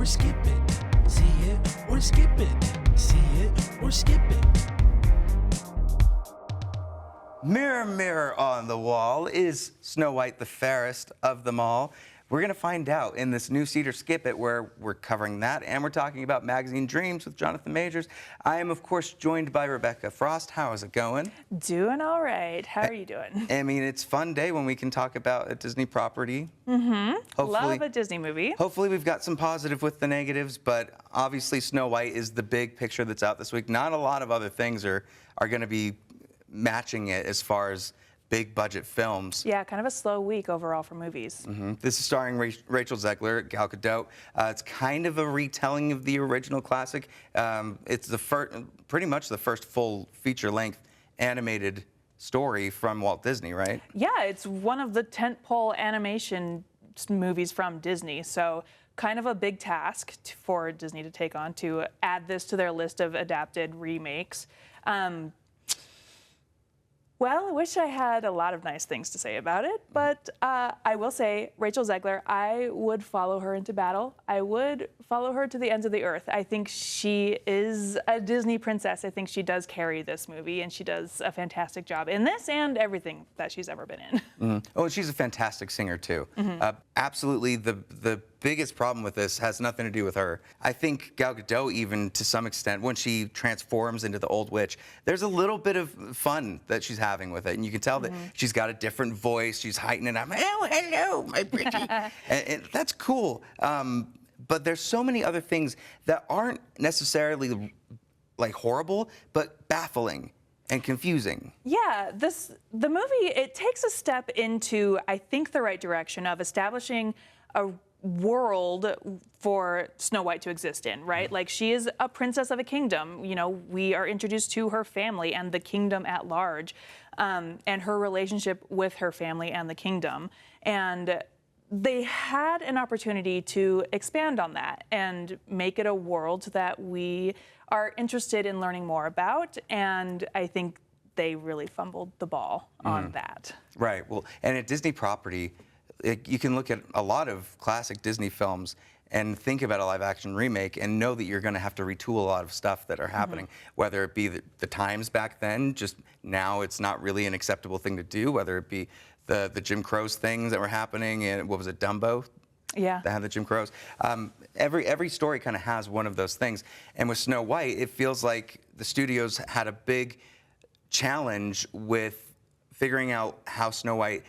skip it. See it or skip it. See it or skip it. Mirror, mirror on the wall, is Snow White the fairest of them all? We're going to find out in this new Cedar Skip It, where we're covering that, and we're talking about magazine dreams with Jonathan Majors. I am, of course, joined by Rebecca Frost. How is it going? Doing all right. How are you doing? I mean, it's a fun day when we can talk about a Disney property. Love a Disney movie. Hopefully we've got some positive with the negatives, but obviously Snow White is the big picture that's out this week. Not a lot of other things are going to be matching it as far as big budget films. Yeah, kind of a slow week overall for movies. This is starring Rachel Zegler, Gal Gadot. It's kind of a retelling of the original classic. It's the pretty much the first full feature-length animated story from Walt Disney, right? Yeah, it's one of the tentpole animation movies from Disney, so kind of a big task for Disney to take on, to add this to their list of adapted remakes. Well, I wish I had a lot of nice things to say about it, but I will say, Rachel Zegler, I would follow her into battle. I would follow her to the ends of the earth. I think she is a Disney princess. I think she does carry this movie, and she does a fantastic job in this and everything that she's ever been in. Oh, and she's a fantastic singer, too. Absolutely, the biggest problem with this has nothing to do with her. I think Gal Gadot, even to some extent, when she transforms into the old witch, there's a little bit of fun that she's having with it, and you can tell that she's got a different voice. She's heightening up, oh, hello, my pretty. and that's cool. But there's so many other things that aren't necessarily like horrible, but baffling and confusing. Yeah, the movie, it takes a step into, I think, the right direction of establishing a world for Snow White to exist in, right? Like, she is a princess of a kingdom. You know, we are introduced to her family and the kingdom at large, and her relationship with her family and the kingdom. And they had an opportunity to expand on that and make it a world that we are interested in learning more about. And I think they really fumbled the ball on that. Right. Well, and a Disney property, you can look at a lot of classic Disney films and think about a live-action remake and know that you're going to have to retool a lot of stuff that are happening, whether it be the times back then, just now it's not really an acceptable thing to do, whether it be the Jim Crow's things that were happening in, what was it, Dumbo? Yeah. That had the Jim Crows. Every story kind of has one of those things. And with Snow White, it feels like the studios had a big challenge with figuring out how Snow White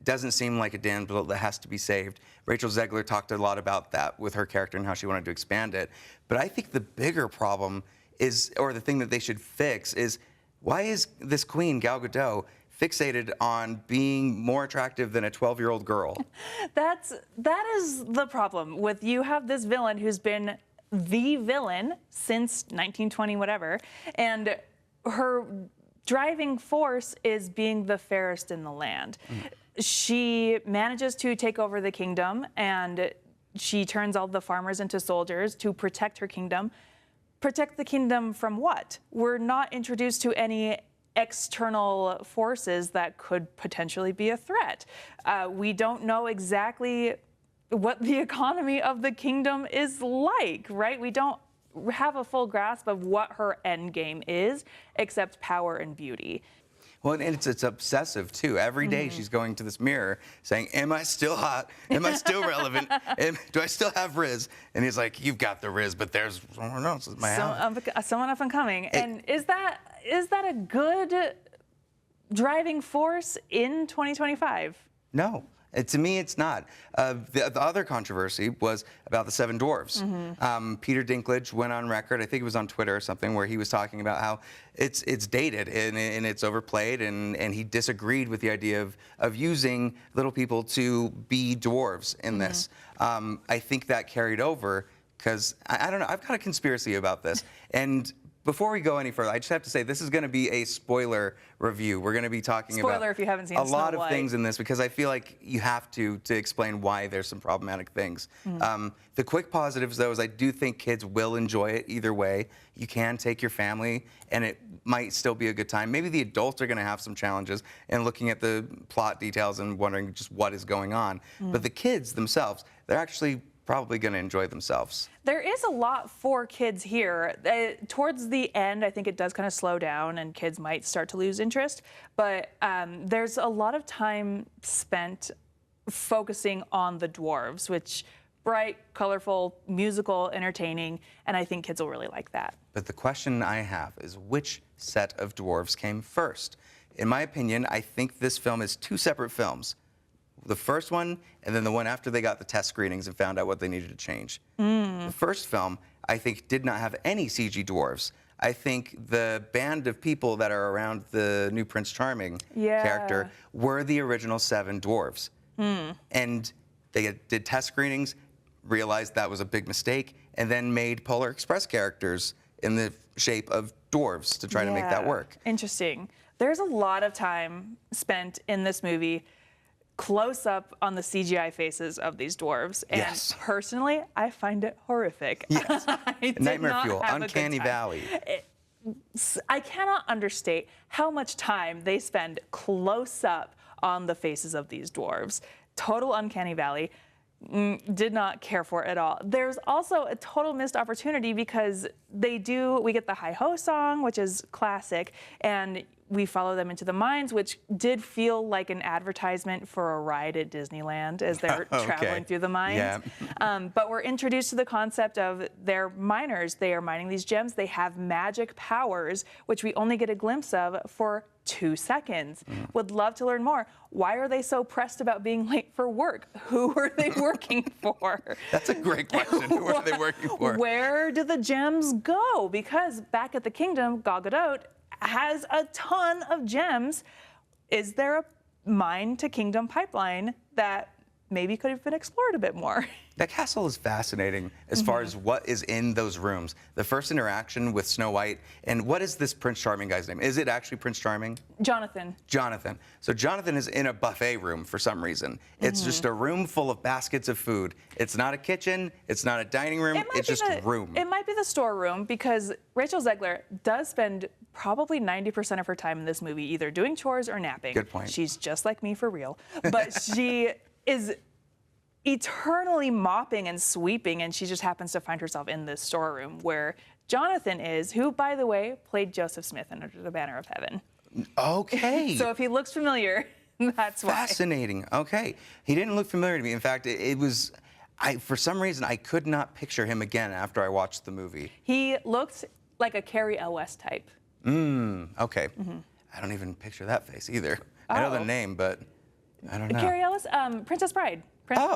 doesn't seem like a damsel that has to be saved. Rachel Zegler talked a lot about that with her character and how she wanted to expand it. But I think the bigger problem is, or the thing that they should fix, is why is this queen, Gal Gadot, fixated on being more attractive than a 12-year-old girl? That is the problem with, you have this villain who's been the villain since 1920 whatever, and her driving force is being the fairest in the land. She manages to take over the kingdom, and she turns all the farmers into soldiers to protect her kingdom. Protect the kingdom from what? We're not introduced to any external forces that could potentially be a threat. We don't know exactly what the economy of the kingdom is like, right? We don't have a full grasp of what her end game is, except power and beauty. Well, and it's obsessive, too. Every day she's going to this mirror saying, am I still hot? Am I still relevant? Do I still have Riz? And he's like, you've got the Riz, but there's someone else in my house. Someone up and coming. And is that a good driving force in 2025? No. To me, it's not. The other controversy was about the Seven Dwarfs. Peter Dinklage went on record, I think it was on Twitter or something, where he was talking about how it's dated and it's overplayed, and he disagreed with the idea of using little people to be dwarves in this. I think that carried over because, I don't know, I've got a conspiracy about this. And before we go any further, I just have to say this is going to be a spoiler review. We're going to be talking about if you haven't seen a lot Snow of White. things in this, because I feel like you have to explain why there's some problematic things. The quick positives, though, is I do think kids will enjoy it either way. You can take your family, and it might still be a good time. Maybe the adults are going to have some challenges and looking at the plot details and wondering just what is going on. But the kids themselves, they're actually probably going to enjoy themselves. There is a lot for kids here. Towards the end, I think it does kind of slow down and kids might start to lose interest. But there's a lot of time spent focusing on the dwarves, which bright, colorful, musical, entertaining, and I think kids will really like that. But the question I have is which set of dwarves came first? In my opinion, I think this film is two separate films. The first one, and then the one after they got the test screenings and found out what they needed to change. The first film, I think, did not have any CG dwarves. I think the band of people that are around the new Prince Charming character were the original 7 dwarves. And they did test screenings, realized that was a big mistake, and then made Polar Express characters in the shape of dwarves to try to make that work. Interesting. There's a lot of time spent in this movie close up on the CGI faces of these dwarves. And personally, I find it horrific. Yes. Nightmare fuel, uncanny time. valley. I cannot understate how much time they spend close up on the faces of these dwarves. Total uncanny valley. Did not care for it at all. There's also a total missed opportunity because we get the Hi-Ho song, which is classic, and we follow them into the mines, which did feel like an advertisement for a ride at Disneyland as they're traveling through the mines. But we're introduced to the concept of they're miners. They are mining these gems. They have magic powers, which we only get a glimpse of for 2 seconds. Would love to learn more. Why are they so pressed about being late for work? Who are they working for? That's a great question. Who are they working for? Where do the gems go? Because back at the kingdom, Gal Gadot has a ton of gems. Is there a mine to kingdom pipeline that maybe could have been explored a bit more? That castle is fascinating as far as what is in those rooms. The first interaction with Snow White, and what is this Prince Charming guy's name? Is it actually Prince Charming? Jonathan. Jonathan. So Jonathan is in a buffet room for some reason. It's just a room full of baskets of food. It's not a kitchen, it's not a dining room, it's just a room. It might be the storeroom because Rachel Zegler does spend probably 90% of her time in this movie either doing chores or napping. Good point. She's just like me for real. But she is eternally mopping and sweeping, and she just happens to find herself in this storeroom where Jonathan is, who, by the way, played Joseph Smith in Under the Banner of Heaven. Okay. So if he looks familiar, that's why. Fascinating. Okay. He didn't look familiar to me. In fact, it was, for some reason, I could not picture him again after I watched the movie. He looked like a Carrie Elwes type. Okay. I don't even picture that face either. I know the name, but I don't know. Carrie Elwes, Princess Bride.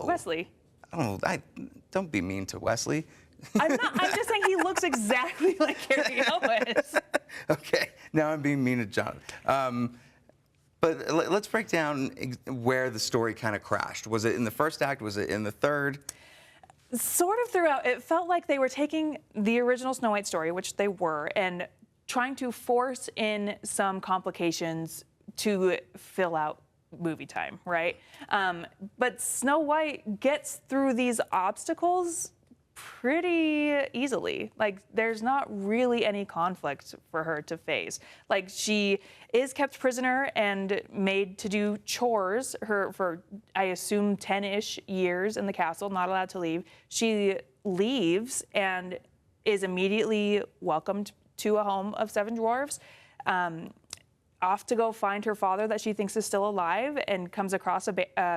Wesley. Oh, don't be mean to Wesley. I'm not. I'm just saying he looks exactly like Carrie Elwes. Okay, now I'm being mean to John. But let's break down where the story kind of crashed. Was it in the first act? Was it in the third? Sort of throughout. It felt like they were taking the original Snow White story, which they were, and trying to force in some complications to fill out movie time, right? But Snow White gets through these obstacles pretty easily. Like, there's not really any conflict for her to face. Like, she is kept prisoner and made to do chores for I assume 10-ish years in the castle, not allowed to leave. She leaves and is immediately welcomed to a home of 7 dwarves. Off to go find her father that she thinks is still alive, and comes across a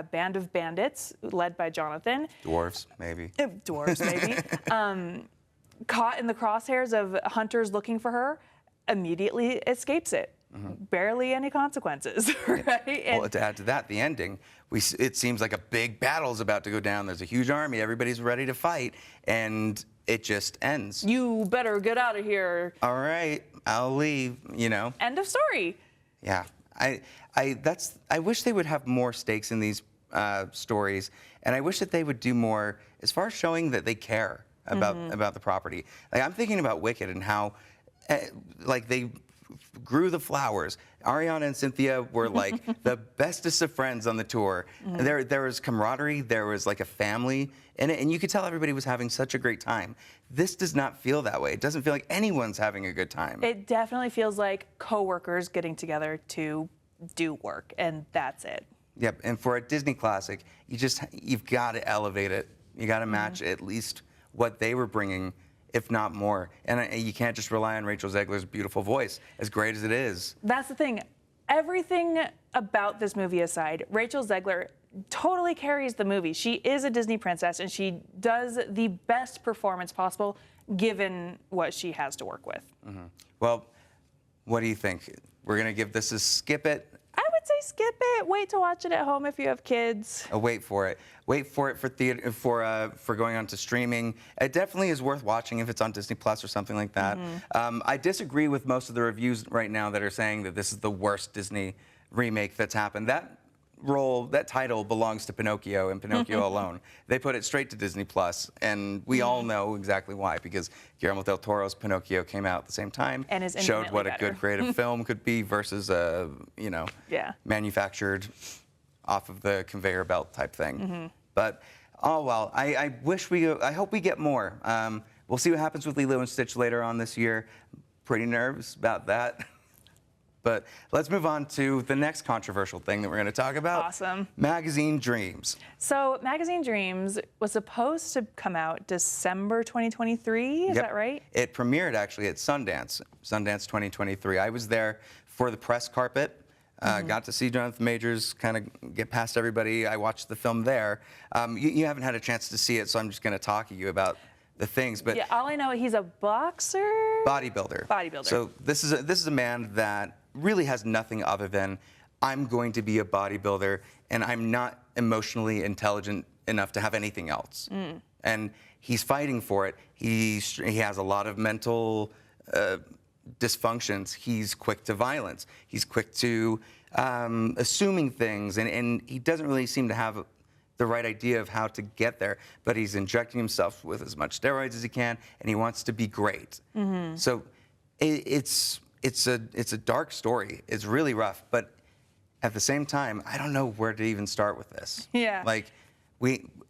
band of bandits led by Jonathan. Dwarves, maybe. Dwarves, maybe. Caught in the crosshairs of hunters looking for her, immediately escapes it. Barely any consequences, right? Well, to add to that, the ending, it seems like a big battle is about to go down. There's a huge army, everybody's ready to fight, and it just ends. You better get out of here. All right, I'll leave, you know. End of story. Yeah, I wish they would have more stakes in these stories, and I wish that they would do more as far as showing that they care about the property. Like, I'm thinking about Wicked and how, like, they grew the flowers. Ariana and Cynthia were like the bestest of friends on the tour. There was camaraderie, there was like a family in it, and you could tell everybody was having such a great time. This does not feel that way. It doesn't feel like anyone's having a good time. It definitely feels like coworkers getting together to do work, and that's it. Yep, and for a Disney classic, you've got to elevate it You got to match at least what they were bringing, if not more. And you can't just rely on Rachel Zegler's beautiful voice, as great as it is. That's the thing. Everything about this movie aside, Rachel Zegler totally carries the movie. She is a Disney princess, and she does the best performance possible given what she has to work with. Well, what do you think? We're going to give this a skip it. I would say skip it. Wait to watch it at home if you have kids. Wait for it. Wait for it for theater for going on to streaming. It definitely is worth watching if it's on Disney Plus or something like that. I disagree with most of the reviews right now that are saying that this is the worst Disney remake that's happened. That title belongs to Pinocchio and Pinocchio alone. They put it straight to Disney Plus, and we all know exactly why, because Guillermo del Toro's Pinocchio came out at the same time, and is showed what better. a good creative film could be versus a manufactured off of the conveyor belt type thing. But oh well, I hope we get more. We'll see what happens with Lilo and Stitch later on this year. Pretty nervous about that. But let's move on to the next controversial thing that we're going to talk about. Awesome. Magazine Dreams. So Magazine Dreams was supposed to come out December 2023, is that right? It premiered actually at Sundance 2023. I was there for the press carpet. Got to see Jonathan Majors kind of get past everybody. I watched the film there. You haven't had a chance to see it, so I'm just going to talk to you about the things. But yeah, all I know, he's a boxer? Bodybuilder. So this is a man that really has nothing other than, I'm going to be a bodybuilder, and I'm not emotionally intelligent enough to have anything else. And he's fighting for it. He has a lot of mental dysfunctions. He's quick to violence. He's quick to assuming things, and he doesn't really seem to have the right idea of how to get there. But he's injecting himself with as much steroids as he can, and he wants to be great. So it's a dark story. It's really rough, but at the same time, I don't know where to even start with this. Yeah. Like,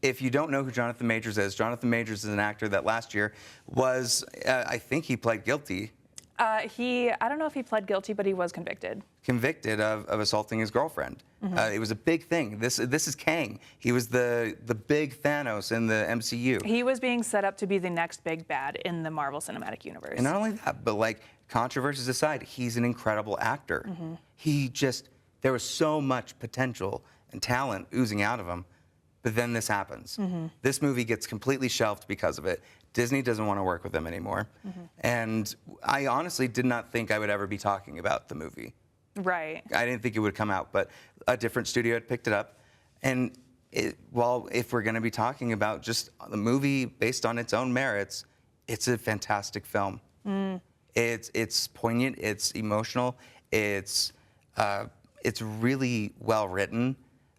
if you don't know who Jonathan Majors is, Jonathan Majors is an actor that last year was, I think he pled guilty. I don't know if he pled guilty, but he was convicted. Convicted of assaulting his girlfriend. It was a big thing. This is Kang. He was the big Thanos in the MCU. He was being set up to be the next big bad in the Marvel Cinematic Universe. And not only that, but like, controversies aside, he's an incredible actor. There was so much potential and talent oozing out of him, but then this happens. This movie gets completely shelved because of it. Disney doesn't want to work with him anymore. And I honestly did not think I would ever be talking about the movie. Right. I didn't think it would come out, but a different studio had picked it up. And if we're going to be talking about just the movie based on its own merits, it's a fantastic film. It's poignant, it's emotional, it's really well written.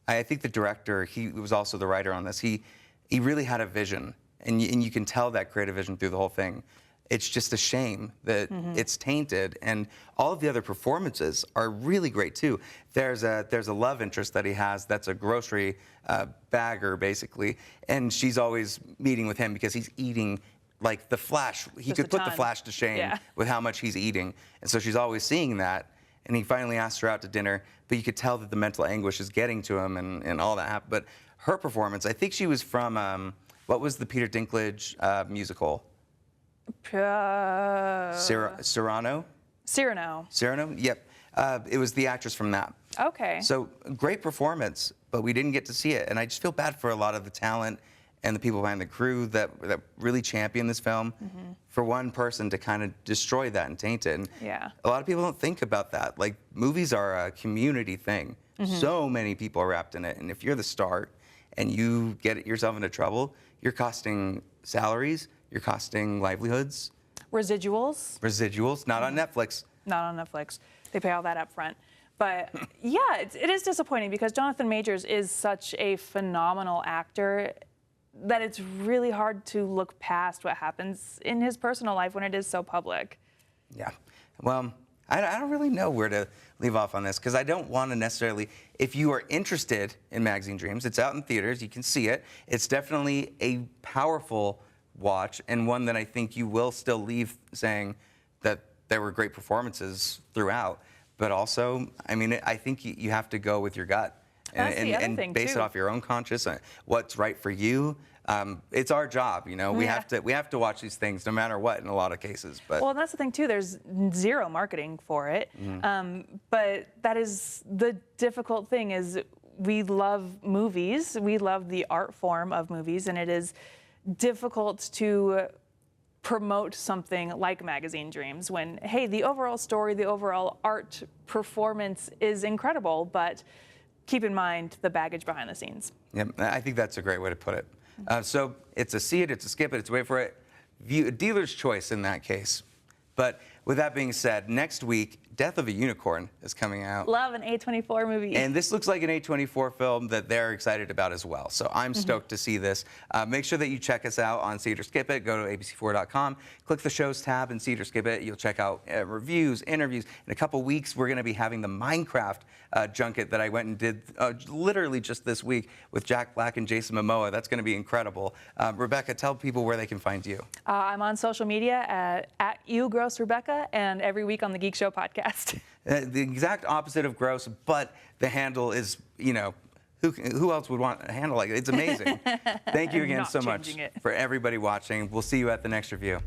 I think the director, he was also the writer on this. He really had a vision, and you can tell that creative vision through the whole thing. It's just a shame that it's tainted, and all of the other performances are really great too. There's a love interest that he has that's a grocery bagger basically, and she's always meeting with him because he's eating like the Flash. He could put the Flash to shame with how much he's eating, and so she's always seeing that. And he finally asked her out to dinner, but you could tell that the mental anguish is getting to him and all that happened. But her performance, I think she was from what was the Peter Dinklage musical? Cyrano? Cyrano, yep. It was the actress from that. Okay. So great performance, but we didn't get to see it. And I just feel bad for a lot of the talent and the people behind the crew that really championed this film, for one person to kind of destroy that and taint it. And a lot of people don't think about that. Like, movies are a community thing. So many people are wrapped in it. And if you're the star and you get yourself into trouble, you're costing salaries, you're costing livelihoods. Residuals, not on Netflix. Not on Netflix. They pay all that up front. But yeah, it is disappointing because Jonathan Majors is such a phenomenal actor that it's really hard to look past what happens in his personal life when it is so public. Yeah. Well, I don't really know where to leave off on this because I don't want to necessarily, if you are interested in Magazine Dreams, it's out in theaters, you can see it. It's definitely a powerful watch and one that I think you will still leave saying that there were great performances throughout. But also, I mean, I think you have to go with your gut. That's the other thing, base too. it off your own conscience, what's right for you. Mm-hmm. It's our job, you know. We Yeah. have to watch these things no matter what in a lot of cases. But Well, that's the thing too. There's zero marketing for it, but that is the difficult thing. Is we love movies, we love the art form of movies, and it is difficult to promote something like Magazine Dreams when, hey, the overall story, the overall art performance is incredible, but keep in mind the baggage behind the scenes. yeah, I think that's a great way to put it. So it's a see it, it's a skip it, it's a wait for it. Dealer's choice in that case. But with that being said, next week, Death of a Unicorn is coming out. Love an A24 movie. And this looks like an A24 film that they're excited about as well. So I'm stoked to see this. Make sure that you check us out on See It or Skip It. Go to abc4.com, click the shows tab and See It or Skip It. You'll check out reviews, interviews. In a couple weeks, we're going to be having the Minecraft junket that I went and did literally just this week with Jack Black and Jason Momoa. That's going to be incredible. Rebecca, tell people where they can find you. I'm on social media at YouGrossRebecca and every week on the Geek Show podcast. The exact opposite of gross, but the handle is, you know, who else would want a handle like it? It's amazing. Thank you again Not so much changing it. for everybody watching. We'll see you at the next review.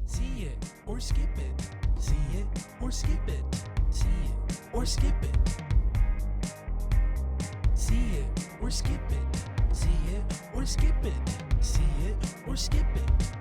See it or skip it. See it or skip it. See it or skip it. See it or skip it. See it or skip it. See it or skip it.